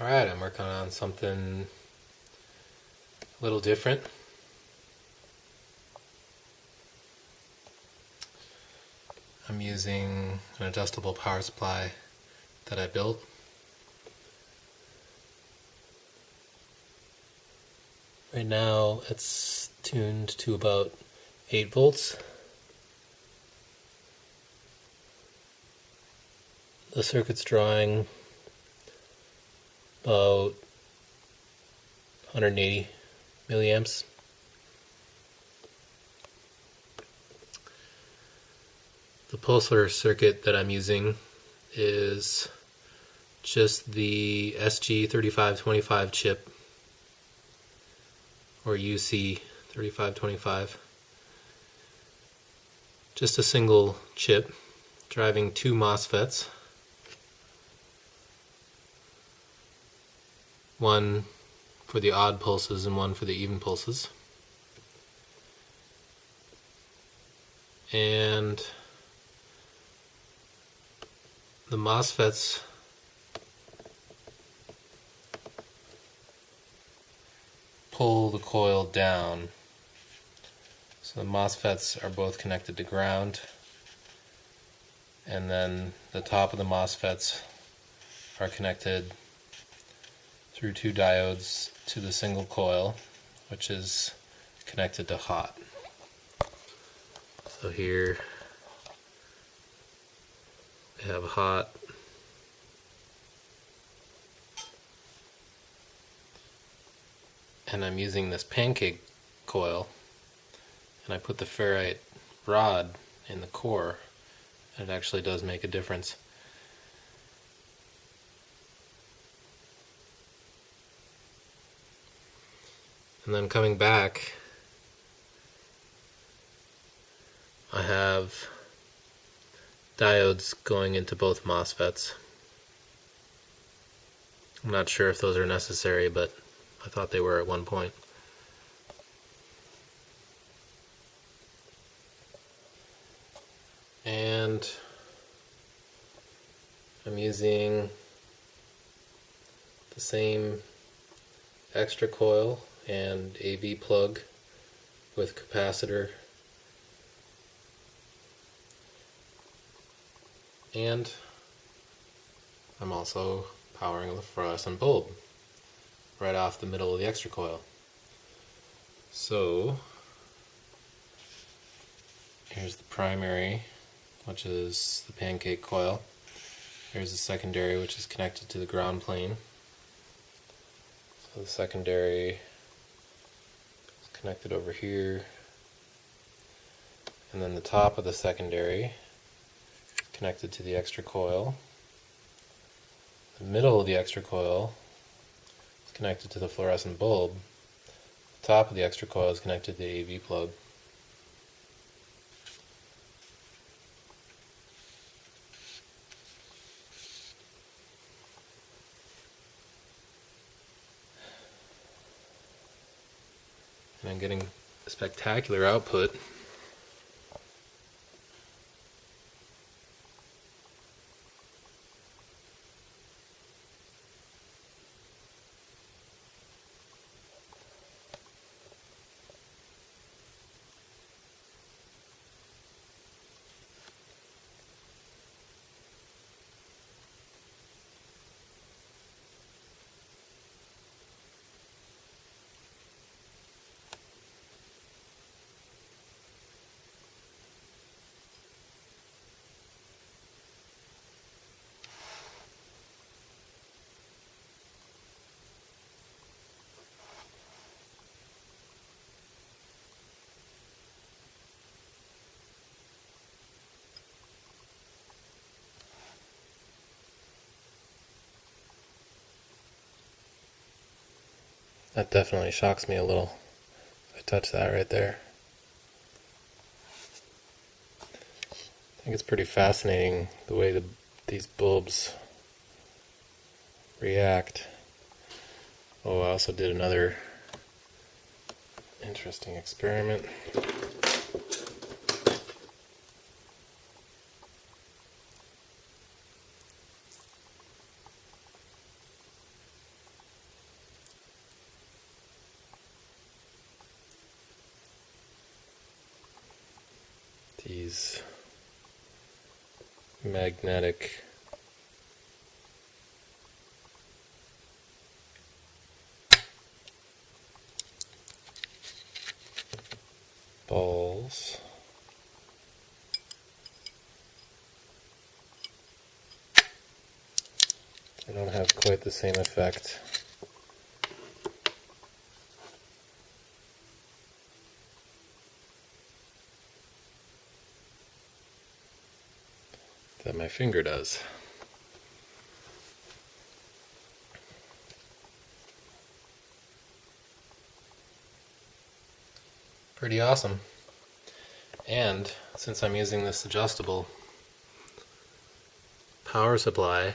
Alright, I'm working on something a little different. I'm using an adjustable power supply that I built. Right now it's tuned to about 8 volts. The circuit's drawing about 180 milliamps. The pulsar circuit that I'm using is just the SG3525 chip, or UC3525. Just a single chip driving 2 MOSFETs. One for the odd pulses and one for the even pulses. And the MOSFETs pull the coil down. So the MOSFETs are both connected to ground, and then the top of the MOSFETs are connected through 2 diodes to the single coil, which is connected to hot. So here we have hot, and I'm using this pancake coil, and I put the ferrite rod in the core, and it actually does make a difference. And then coming back, I have diodes going into both MOSFETs. I'm not sure if those are necessary, but I thought they were at one point. And I'm using the same extra coil and AV plug with capacitor, and I'm also powering the fluorescent bulb right off the middle of the extra coil. So here's the primary, which is the pancake coil. Here's the secondary, which is connected to the ground plane. So the secondary is connected over here, and then the top of the secondary is connected to the extra coil. The middle of the extra coil is connected to the fluorescent bulb. The top of the extra coil is connected to the AV plug. And I'm getting a spectacular output. That definitely shocks me a little. I touch that right there. I think it's pretty fascinating the way these bulbs react. Oh, I also did another interesting experiment. these magnetic balls. They don't have quite the same effect that my finger does. Pretty awesome. And since I'm using this adjustable power supply,